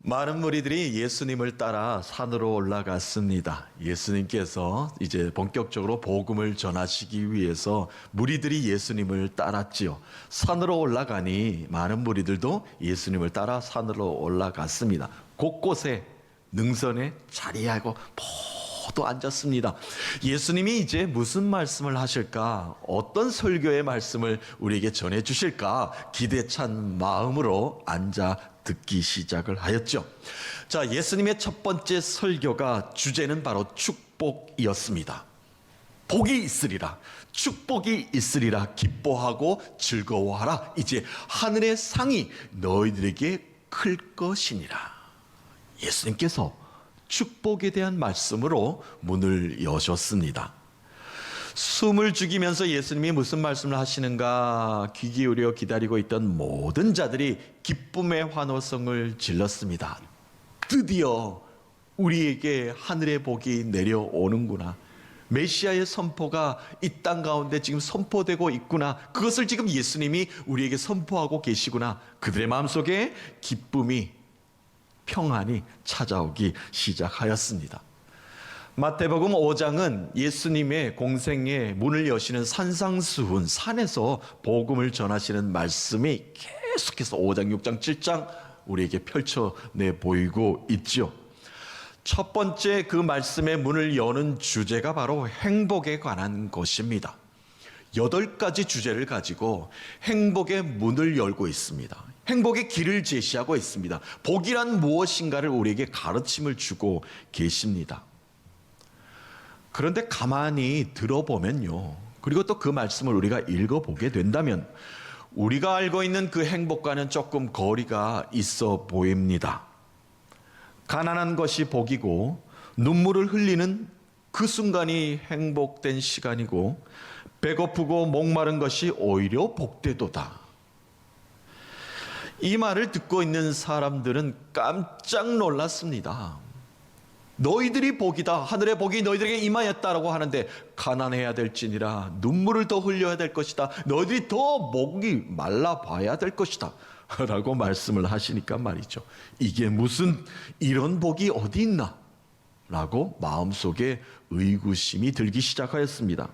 많은 무리들이 예수님을 따라 산으로 올라갔습니다. 예수님께서 이제 본격적으로 복음을 전하시기 위해서 무리들이 예수님을 따랐지요. 산으로 올라가니 많은 무리들도 예수님을 따라 산으로 올라갔습니다. 곳곳에 능선에 자리하고 모두 앉았습니다. 예수님이 이제 무슨 말씀을 하실까? 어떤 설교의 말씀을 우리에게 전해주실까? 기대찬 마음으로 앉아 듣기 시작을 하였죠. 자, 예수님의 첫 번째 설교가 주제는 바로 축복이었습니다. 복이 있으리라, 축복이 있으리라, 기뻐하고 즐거워하라. 이제 하늘의 상이 너희들에게 클 것이니라. 예수님께서 축복에 대한 말씀으로 문을 여셨습니다. 숨을 죽이면서 예수님이 무슨 말씀을 하시는가 귀 기울여 기다리고 있던 모든 자들이 기쁨의 환호성을 질렀습니다. 드디어 우리에게 하늘의 복이 내려오는구나. 메시아의 선포가 이 땅 가운데 지금 선포되고 있구나. 그것을 지금 예수님이 우리에게 선포하고 계시구나. 그들의 마음속에 기쁨이, 평안이 찾아오기 시작하였습니다. 마태복음 5장은 예수님의 공생의 문을 여시는 산상수훈, 산에서 복음을 전하시는 말씀이 계속해서 5장, 6장, 7장 우리에게 펼쳐내 보이고 있죠. 첫 번째 그 말씀의 문을 여는 주제가 바로 행복에 관한 것입니다. 8가지 주제를 가지고 행복의 문을 열고 있습니다. 행복의 길을 제시하고 있습니다. 복이란 무엇인가를 우리에게 가르침을 주고 계십니다. 그런데 가만히 들어보면요, 그리고 또 그 말씀을 우리가 읽어보게 된다면 우리가 알고 있는 그 행복과는 조금 거리가 있어 보입니다. 가난한 것이 복이고 눈물을 흘리는 그 순간이 행복된 시간이고 배고프고 목마른 것이 오히려 복되도다. 이 말을 듣고 있는 사람들은 깜짝 놀랐습니다. 너희들이 복이다, 하늘의 복이 너희들에게 임하였다라고 하는데 가난해야 될지니라, 눈물을 더 흘려야 될 것이다, 너희들이 더 목이 말라봐야 될 것이다 라고 말씀을 하시니까 말이죠, 이게 무슨 이런 복이 어디 있나 라고 마음속에 의구심이 들기 시작하였습니다.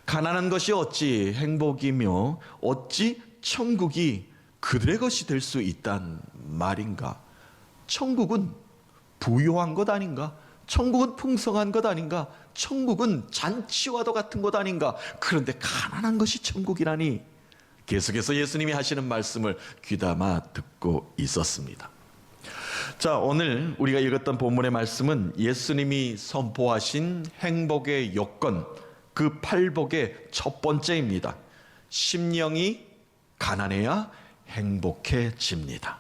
가난한 것이 어찌 행복이며 어찌 천국이 그들의 것이 될 수 있단 말인가? 천국은 부요한 것 아닌가? 천국은 풍성한 것 아닌가? 천국은 잔치와도 같은 것 아닌가? 그런데 가난한 것이 천국이라니. 계속해서 예수님이 하시는 말씀을 귀담아 듣고 있었습니다. 자, 오늘 우리가 읽었던 본문의 말씀은 예수님이 선포하신 행복의 요건, 그 8복의 첫 번째입니다. 심령이 가난해야 행복해집니다.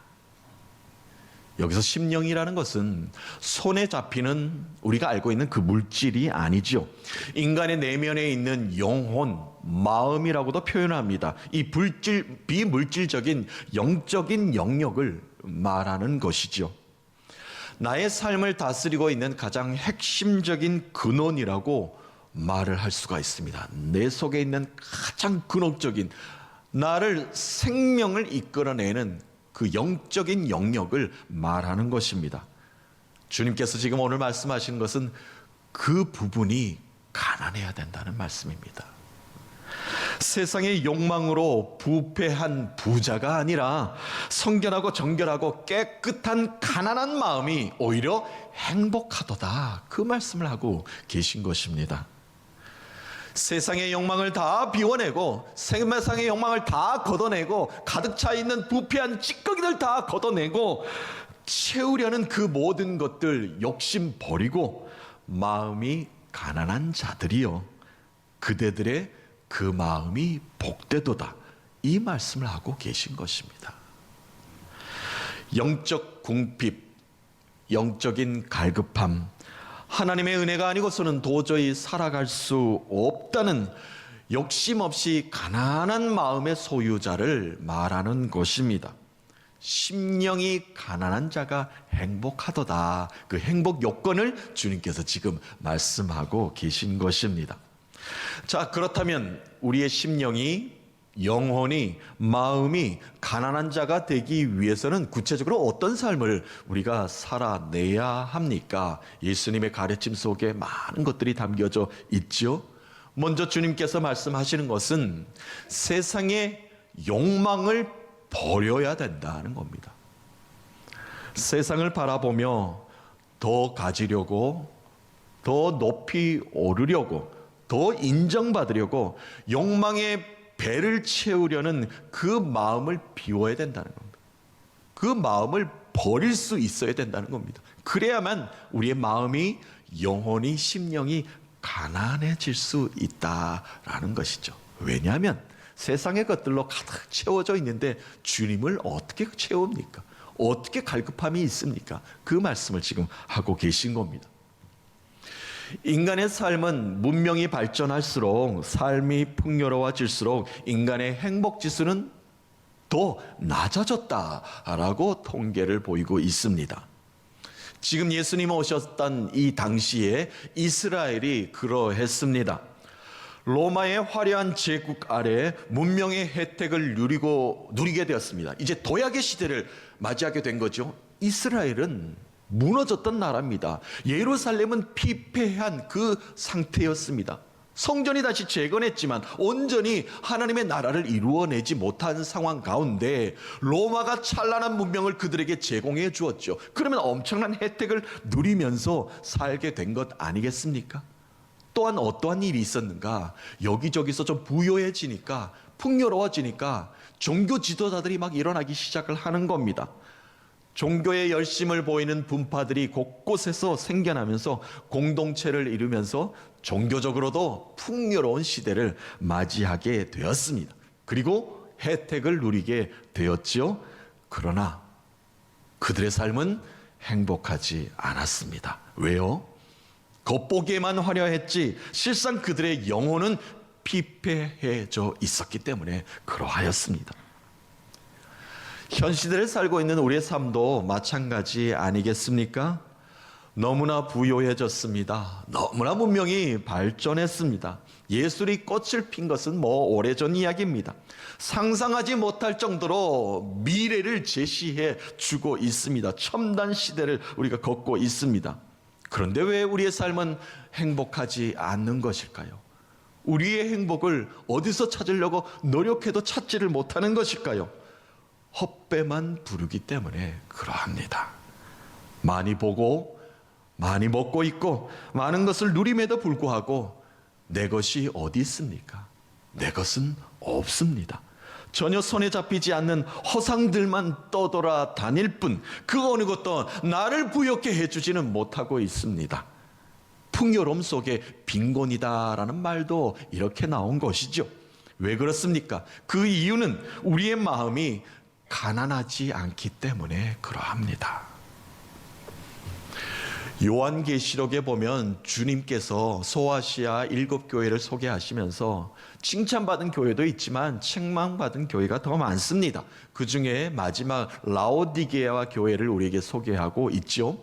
여기서 심령이라는 것은 손에 잡히는 우리가 알고 있는 그 물질이 아니죠. 인간의 내면에 있는 영혼, 마음이라고도 표현합니다. 이 비물질적인 영적인 영역을 말하는 것이죠. 나의 삶을 다스리고 있는 가장 핵심적인 근원이라고 말을 할 수가 있습니다. 내 속에 있는 가장 근원적인, 나를 생명을 이끌어내는 그 영적인 영역을 말하는 것입니다. 주님께서 지금 오늘 말씀하시는 것은 그 부분이 가난해야 된다는 말씀입니다. 세상의 욕망으로 부패한 부자가 아니라 성결하고 정결하고 깨끗한 가난한 마음이 오히려 행복하도다, 그 말씀을 하고 계신 것입니다. 세상의 욕망을 다 비워내고 세상의 욕망을 다 걷어내고 가득 차 있는 부패한 찌꺼기들 다 걷어내고 채우려는 그 모든 것들 욕심 버리고 마음이 가난한 자들이요, 그대들의 그 마음이 복되도다, 이 말씀을 하고 계신 것입니다. 영적 궁핍, 영적인 갈급함, 하나님의 은혜가 아니고서는 도저히 살아갈 수 없다는 욕심 없이 가난한 마음의 소유자를 말하는 것입니다. 심령이 가난한 자가 행복하도다, 그 행복 요건을 주님께서 지금 말씀하고 계신 것입니다. 자, 그렇다면 우리의 심령이 영혼이, 마음이 가난한 자가 되기 위해서는 구체적으로 어떤 삶을 우리가 살아내야 합니까? 예수님의 가르침 속에 많은 것들이 담겨져 있죠. 먼저 주님께서 말씀하시는 것은 세상의 욕망을 버려야 된다는 겁니다. 세상을 바라보며 더 가지려고, 더 높이 오르려고, 더 인정받으려고 욕망의 배를 채우려는 그 마음을 비워야 된다는 겁니다. 그 마음을 버릴 수 있어야 된다는 겁니다. 그래야만 우리의 마음이, 영혼이, 심령이 가난해질 수 있다라는 것이죠. 왜냐하면 세상의 것들로 가득 채워져 있는데 주님을 어떻게 채웁니까? 어떻게 갈급함이 있습니까? 그 말씀을 지금 하고 계신 겁니다. 인간의 삶은 문명이 발전할수록, 삶이 풍요로워질수록 인간의 행복 지수는 더 낮아졌다라고 통계를 보이고 있습니다. 지금 예수님 오셨던 이 당시에 이스라엘이 그러했습니다. 로마의 화려한 제국 아래 문명의 혜택을 누리게 되었습니다. 이제 도약의 시대를 맞이하게 된 거죠. 이스라엘은 무너졌던 나라입니다. 예루살렘은 피폐한 그 상태였습니다. 성전이 다시 재건했지만 온전히 하나님의 나라를 이루어내지 못한 상황 가운데 로마가 찬란한 문명을 그들에게 제공해 주었죠. 그러면 엄청난 혜택을 누리면서 살게 된 것 아니겠습니까? 또한 어떠한 일이 있었는가? 여기저기서 좀 부유해지니까, 풍요로워지니까 종교 지도자들이 막 일어나기 시작을 하는 겁니다. 종교의 열심을 보이는 분파들이 곳곳에서 생겨나면서 공동체를 이루면서 종교적으로도 풍요로운 시대를 맞이하게 되었습니다. 그리고 혜택을 누리게 되었지요. 그러나 그들의 삶은 행복하지 않았습니다. 왜요? 겉보기에만 화려했지 실상 그들의 영혼은 피폐해져 있었기 때문에 그러하였습니다. 현 시대를 살고 있는 우리의 삶도 마찬가지 아니겠습니까? 너무나 부유해졌습니다. 너무나 문명이 발전했습니다. 예술이 꽃을 핀 것은 오래전 이야기입니다. 상상하지 못할 정도로 미래를 제시해 주고 있습니다. 첨단 시대를 우리가 걷고 있습니다. 그런데 왜 우리의 삶은 행복하지 않는 것일까요? 우리의 행복을 어디서 찾으려고 노력해도 찾지를 못하는 것일까요? 헛배만 부르기 때문에 그러합니다. 많이 보고 많이 먹고 있고 많은 것을 누림에도 불구하고 내 것이 어디 있습니까? 내 것은 없습니다. 전혀 손에 잡히지 않는 허상들만 떠돌아 다닐 뿐 그 어느 것도 나를 부욕해 해주지는 못하고 있습니다. 풍요로움 속에 빈곤이다라는 말도 이렇게 나온 것이죠. 왜 그렇습니까? 그 이유는 우리의 마음이 가난하지 않기 때문에 그러합니다. 요한계시록에 보면 주님께서 소아시아 7교회를 소개하시면서 칭찬받은 교회도 있지만 책망받은 교회가 더 많습니다. 그 중에 마지막 라오디게아 교회를 우리에게 소개하고 있죠.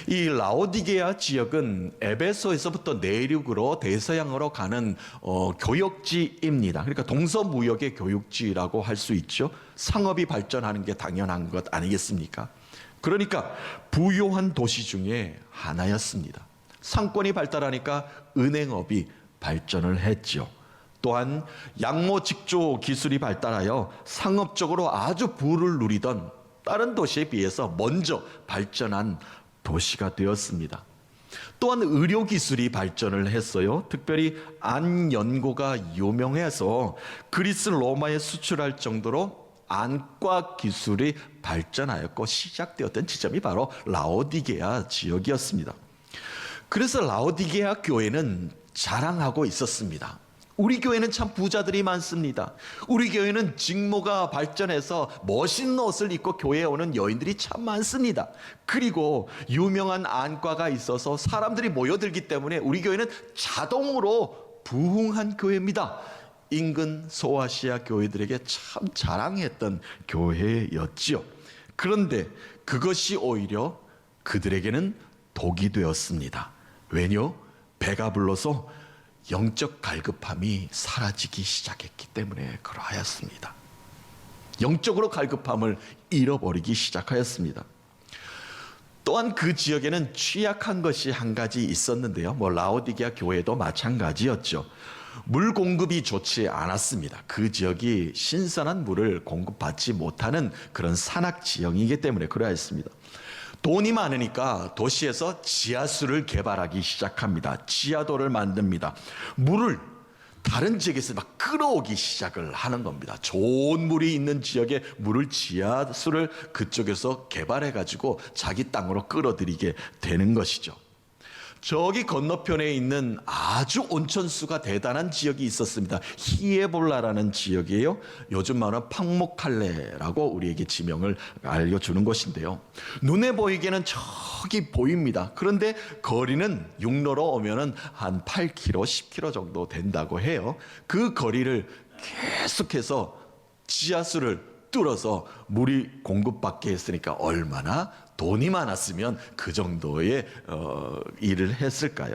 이 라오디게아 지역은 에베소에서부터 내륙으로 대서양으로 가는 교역지입니다. 그러니까 동서무역의 교육지라고 할 수 있죠. 상업이 발전하는 게 당연한 것 아니겠습니까? 그러니까 부유한 도시 중에 하나였습니다. 상권이 발달하니까 은행업이 발전을 했죠. 또한 양모직조 기술이 발달하여 상업적으로 아주 부를 누리던 다른 도시에 비해서 먼저 발전한 도시가 되었습니다. 또한 의료기술이 발전을 했어요. 특별히 안연고가 유명해서 그리스 로마에 수출할 정도로 안과 기술이 발전하였고 시작되었던 지점이 바로 라오디게아 지역이었습니다. 그래서 라오디게아 교회는 자랑하고 있었습니다. 우리 교회는 참 부자들이 많습니다. 우리 교회는 직모가 발전해서 멋있는 옷을 입고 교회에 오는 여인들이 참 많습니다. 그리고 유명한 안과가 있어서 사람들이 모여들기 때문에 우리 교회는 자동으로 부흥한 교회입니다. 인근 소아시아 교회들에게 참 자랑했던 교회였지요. 그런데 그것이 오히려 그들에게는 독이 되었습니다. 왜냐? 배가 불러서 영적 갈급함이 사라지기 시작했기 때문에 그러하였습니다. 영적으로 갈급함을 잃어버리기 시작하였습니다. 또한 그 지역에는 취약한 것이 한 가지 있었는데요. 라오디게아 교회도 마찬가지였죠. 물 공급이 좋지 않았습니다. 그 지역이 신선한 물을 공급받지 못하는 그런 산악 지형이기 때문에 그러했습니다. 돈이 많으니까 도시에서 지하수를 개발하기 시작합니다. 지하도를 만듭니다. 물을 다른 지역에서 막 끌어오기 시작을 하는 겁니다. 좋은 물이 있는 지역에 물을 지하수를 그쪽에서 개발해 가지고 자기 땅으로 끌어들이게 되는 것이죠. 저기 건너편에 있는 아주 온천수가 대단한 지역이 있었습니다. 히에볼라라는 지역이에요. 요즘 말하는 팡모칼레라고 우리에게 지명을 알려주는 것인데요. 눈에 보이기에는 저기 보입니다. 그런데 거리는 육로로 오면은 한 8km, 10km 정도 된다고 해요. 그 거리를 계속해서 지하수를 뚫어서 물이 공급받게 했으니까 얼마나 돈이 많았으면 그 정도의 일을 했을까요?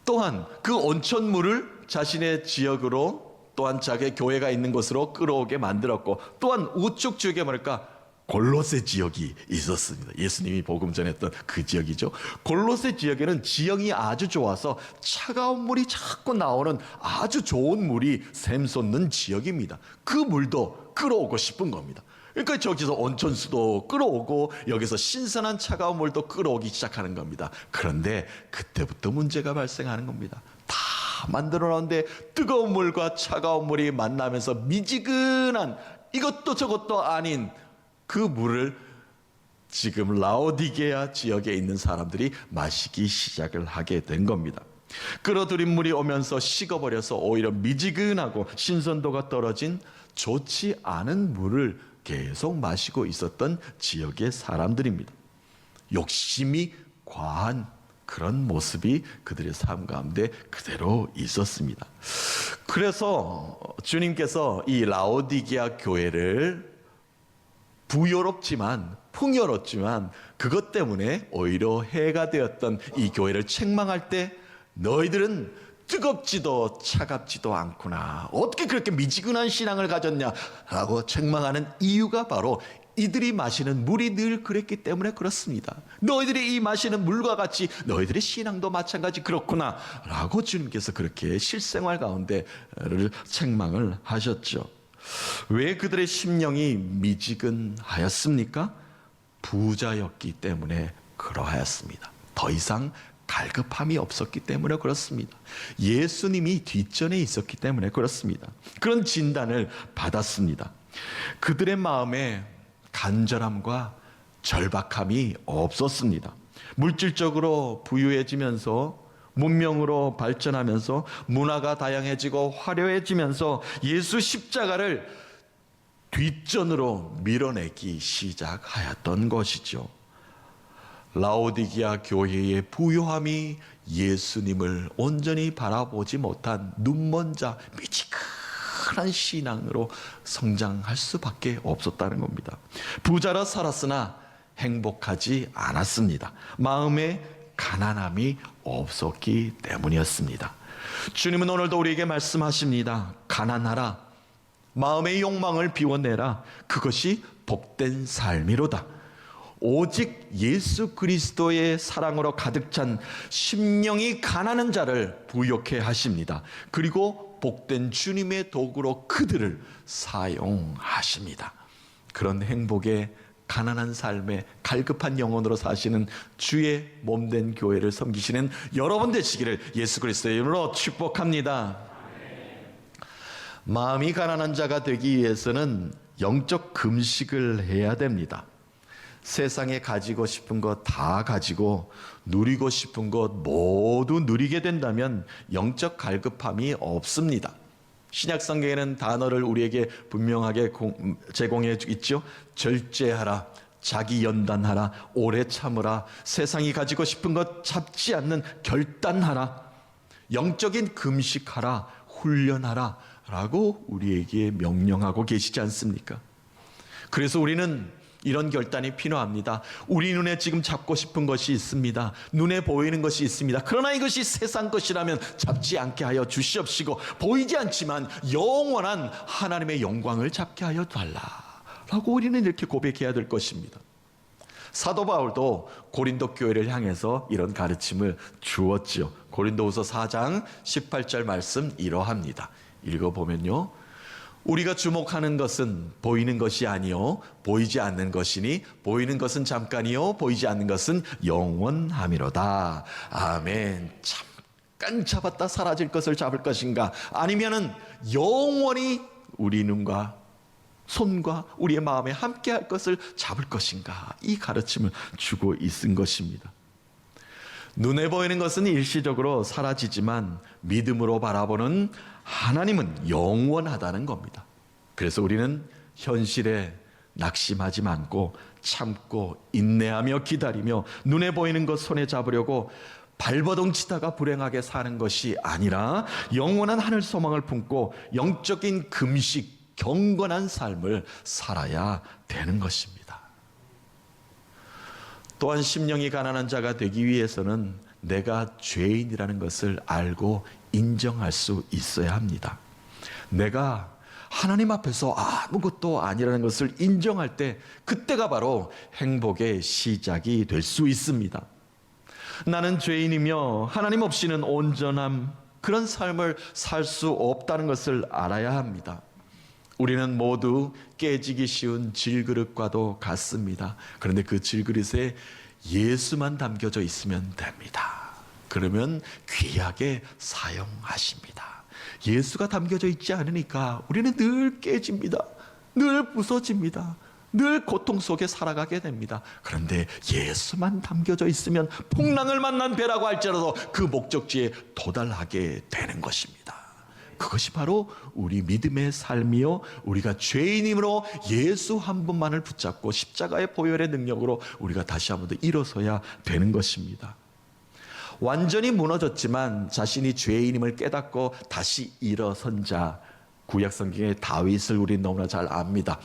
또한 그 온천물을 자신의 지역으로 또한 자기 교회가 있는 곳으로 끌어오게 만들었고, 또한 우측 지역에 뭐랄까 골로새 지역이 있었습니다. 예수님이 복음 전했던 그 지역이죠. 골로새 지역에는 지형이 아주 좋아서 차가운 물이 자꾸 나오는 아주 좋은 물이 샘솟는 지역입니다. 그 물도 끌어오고 싶은 겁니다. 그러니까 저기서 온천수도 끌어오고 여기서 신선한 차가운 물도 끌어오기 시작하는 겁니다. 그런데 그때부터 문제가 발생하는 겁니다. 다 만들어 놨는데 뜨거운 물과 차가운 물이 만나면서 미지근한 이것도 저것도 아닌 그 물을 지금 라오디게아 지역에 있는 사람들이 마시기 시작을 하게 된 겁니다. 끌어들인 물이 오면서 식어버려서 오히려 미지근하고 신선도가 떨어진 좋지 않은 물을 계속 마시고 있었던 지역의 사람들입니다. 욕심이 과한 그런 모습이 그들의 삶 가운데 그대로 있었습니다. 그래서 주님께서 이 라오디게아 교회를 부요롭지만 풍요롭지만 그것 때문에 오히려 해가 되었던 이 교회를 책망할 때 너희들은 뜨겁지도 차갑지도 않구나. 어떻게 그렇게 미지근한 신앙을 가졌냐라고 책망하는 이유가 바로 이들이 마시는 물이 늘 그랬기 때문에 그렇습니다. 너희들이 이 마시는 물과 같이 너희들의 신앙도 마찬가지 그렇구나 라고 주님께서 그렇게 실생활 가운데를 책망을 하셨죠. 왜 그들의 심령이 미지근하였습니까? 부자였기 때문에 그러하였습니다. 더 이상 갈급함이 없었기 때문에 그렇습니다. 예수님이 뒷전에 있었기 때문에 그렇습니다. 그런 진단을 받았습니다. 그들의 마음에 간절함과 절박함이 없었습니다. 물질적으로 부유해지면서 문명으로 발전하면서 문화가 다양해지고 화려해지면서 예수 십자가를 뒷전으로 밀어내기 시작하였던 것이죠. 라오디게아 교회의 부요함이 예수님을 온전히 바라보지 못한 눈먼 자 미지근한 신앙으로 성장할 수밖에 없었다는 겁니다. 부자라 살았으나 행복하지 않았습니다. 마음에 가난함이 없었기 때문이었습니다. 주님은 오늘도 우리에게 말씀하십니다. 가난하라. 마음의 욕망을 비워내라. 그것이 복된 삶이로다. 오직 예수 그리스도의 사랑으로 가득 찬 심령이 가난한 자를 부욕해 하십니다. 그리고 복된 주님의 도구로 그들을 사용하십니다. 그런 행복의 가난한 삶에 갈급한 영혼으로 사시는 주의 몸된 교회를 섬기시는 여러분 되시기를 예수 그리스도의 이름으로 축복합니다. 마음이 가난한 자가 되기 위해서는 영적 금식을 해야 됩니다. 세상에 가지고 싶은 것 다 가지고 누리고 싶은 것 모두 누리게 된다면 영적 갈급함이 없습니다. 신약 성경에는 단어를 우리에게 분명하게 제공해 있죠. 절제하라, 자기 연단하라, 오래 참으라, 세상이 가지고 싶은 것 잡지 않는 결단하라, 영적인 금식하라, 훈련하라 라고 우리에게 명령하고 계시지 않습니까? 그래서 우리는 이런 결단이 필요합니다. 우리 눈에 지금 잡고 싶은 것이 있습니다. 눈에 보이는 것이 있습니다. 그러나 이것이 세상 것이라면 잡지 않게 하여 주시옵시고, 보이지 않지만 영원한 하나님의 영광을 잡게 하여 달라라고 우리는 이렇게 고백해야 될 것입니다. 사도 바울도 고린도 교회를 향해서 이런 가르침을 주었죠. 고린도후서 4장 18절 말씀 이러합니다. 읽어보면요, 우리가 주목하는 것은 보이는 것이 아니요 보이지 않는 것이니, 보이는 것은 잠깐이요 보이지 않는 것은 영원함이로다. 아멘. 잠깐 잡았다 사라질 것을 잡을 것인가, 아니면은 영원히 우리 눈과 손과 우리의 마음에 함께할 것을 잡을 것인가, 이 가르침을 주고 있은 것입니다. 눈에 보이는 것은 일시적으로 사라지지만 믿음으로 바라보는 하나님은 영원하다는 겁니다. 그래서 우리는 현실에 낙심하지 않고 참고 인내하며 기다리며 눈에 보이는 것 손에 잡으려고 발버둥 치다가 불행하게 사는 것이 아니라 영원한 하늘 소망을 품고 영적인 금식, 경건한 삶을 살아야 되는 것입니다. 또한 심령이 가난한 자가 되기 위해서는 내가 죄인이라는 것을 알고 인정할 수 있어야 합니다. 내가 하나님 앞에서 아무것도 아니라는 것을 인정할 때, 그때가 바로 행복의 시작이 될 수 있습니다. 나는 죄인이며 하나님 없이는 온전함, 그런 삶을 살 수 없다는 것을 알아야 합니다. 우리는 모두 깨지기 쉬운 질그릇과도 같습니다. 그런데 그 질그릇에 예수만 담겨져 있으면 됩니다. 그러면 귀하게 사용하십니다. 예수가 담겨져 있지 않으니까 우리는 늘 깨집니다. 늘 부서집니다. 늘 고통 속에 살아가게 됩니다. 그런데 예수만 담겨져 있으면 풍랑을 만난 배라고 할지라도 그 목적지에 도달하게 되는 것입니다. 그것이 바로 우리 믿음의 삶이요, 우리가 죄인이므로 예수 한 분만을 붙잡고 십자가의 보혈의 능력으로 우리가 다시 한번 더 일어서야 되는 것입니다. 완전히 무너졌지만 자신이 죄인임을 깨닫고 다시 일어선 자, 구약성경의 다윗을 우리 너무나 잘 압니다.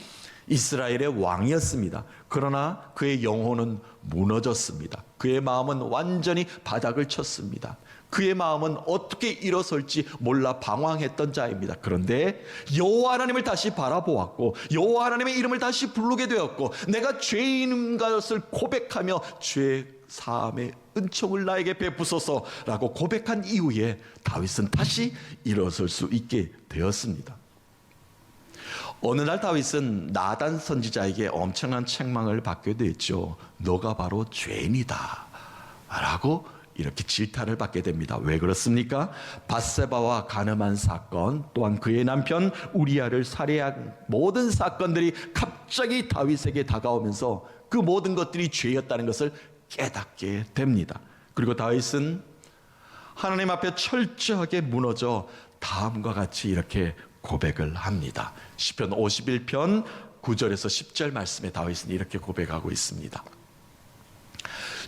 이스라엘의 왕이었습니다. 그러나 그의 영혼은 무너졌습니다. 그의 마음은 완전히 바닥을 쳤습니다. 그의 마음은 어떻게 일어설지 몰라 방황했던 자입니다. 그런데 여호와 하나님을 다시 바라보았고 여호와 하나님의 이름을 다시 부르게 되었고, 내가 죄인인 것을 고백하며 죄 사함의 은총을 나에게 베푸소서라고 고백한 이후에 다윗은 다시 일어설 수 있게 되었습니다. 어느 날 다윗은 나단 선지자에게 엄청난 책망을 받게 됐죠. 너가 바로 죄인이다 라고 이렇게 질타를 받게 됩니다. 왜 그렇습니까? 밧세바와 간음한 사건, 또한 그의 남편 우리아를 살해한 모든 사건들이 갑자기 다윗에게 다가오면서 그 모든 것들이 죄였다는 것을 깨닫게 됩니다. 그리고 다윗은 하나님 앞에 철저하게 무너져 다음과 같이 이렇게 고백을 합니다. 시편 51편 9절에서 10절 말씀에 다윗은 이렇게 고백하고 있습니다.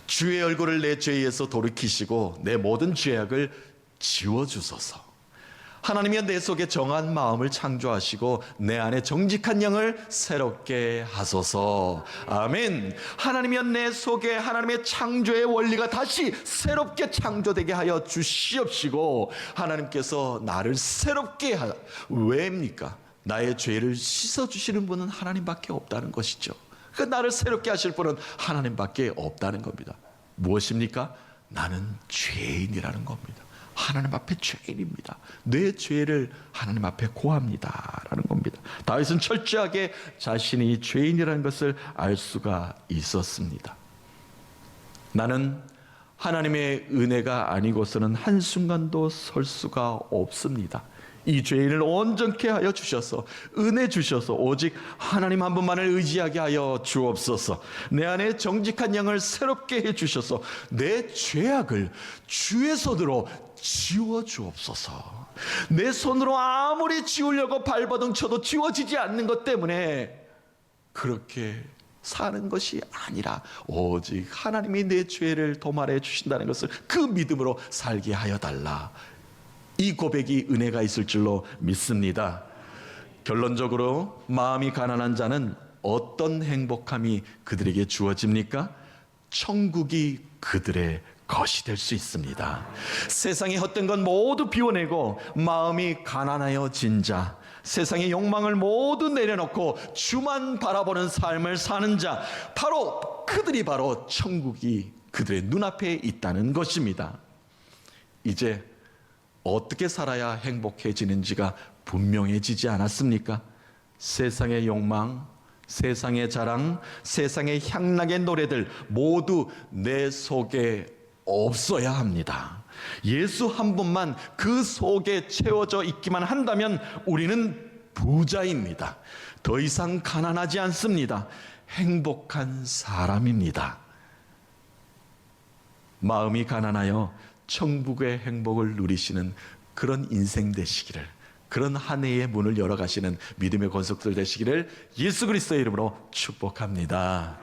주의 얼굴을 내 죄에서 돌이키시고 내 모든 죄악을 지워주소서. 하나님이여 내 속에 정한 마음을 창조하시고 내 안에 정직한 영을 새롭게 하소서. 아멘. 하나님이여 내 속에 하나님의 창조의 원리가 다시 새롭게 창조되게 하여 주시옵시고, 하나님께서 나를 새롭게 왜입니까? 나의 죄를 씻어주시는 분은 하나님밖에 없다는 것이죠. 그 나를 새롭게 하실 분은 하나님밖에 없다는 겁니다. 무엇입니까? 나는 죄인이라는 겁니다. 하나님 앞에 죄인입니다. 내 죄를 하나님 앞에 고합니다 라는 겁니다. 다윗은 철저하게 자신이 죄인이라는 것을 알 수가 있었습니다. 나는 하나님의 은혜가 아니고서는 한순간도 설 수가 없습니다. 이 죄인을 온전케 하여 주셔서 은혜 주셔서 오직 하나님 한 분만을 의지하게 하여 주옵소서. 내 안에 정직한 영을 새롭게 해 주셔서 내 죄악을 주의 손으로 지워 주옵소서. 내 손으로 아무리 지우려고 발버둥 쳐도 지워지지 않는 것 때문에 그렇게 사는 것이 아니라 오직 하나님이 내 죄를 도말해 주신다는 것을 그 믿음으로 살게 하여 달라. 이 고백이 은혜가 있을 줄로 믿습니다. 결론적으로 마음이 가난한 자는 어떤 행복함이 그들에게 주어집니까? 천국이 그들의 것이 될 수 있습니다. 세상의 헛된 건 모두 비워내고 마음이 가난하여진 자, 세상의 욕망을 모두 내려놓고 주만 바라보는 삶을 사는 자, 바로 그들이 바로 천국이 그들의 눈앞에 있다는 것입니다. 이제 어떻게 살아야 행복해지는지가 분명해지지 않았습니까? 세상의 욕망, 세상의 자랑, 세상의 향락의 노래들 모두 내 속에 없어야 합니다. 예수 한 분만 그 속에 채워져 있기만 한다면 우리는 부자입니다. 더 이상 가난하지 않습니다. 행복한 사람입니다. 마음이 가난하여 천국의 행복을 누리시는 그런 인생 되시기를, 그런 한 해의 문을 열어가시는 믿음의 권속들 되시기를 예수 그리스도의 이름으로 축복합니다.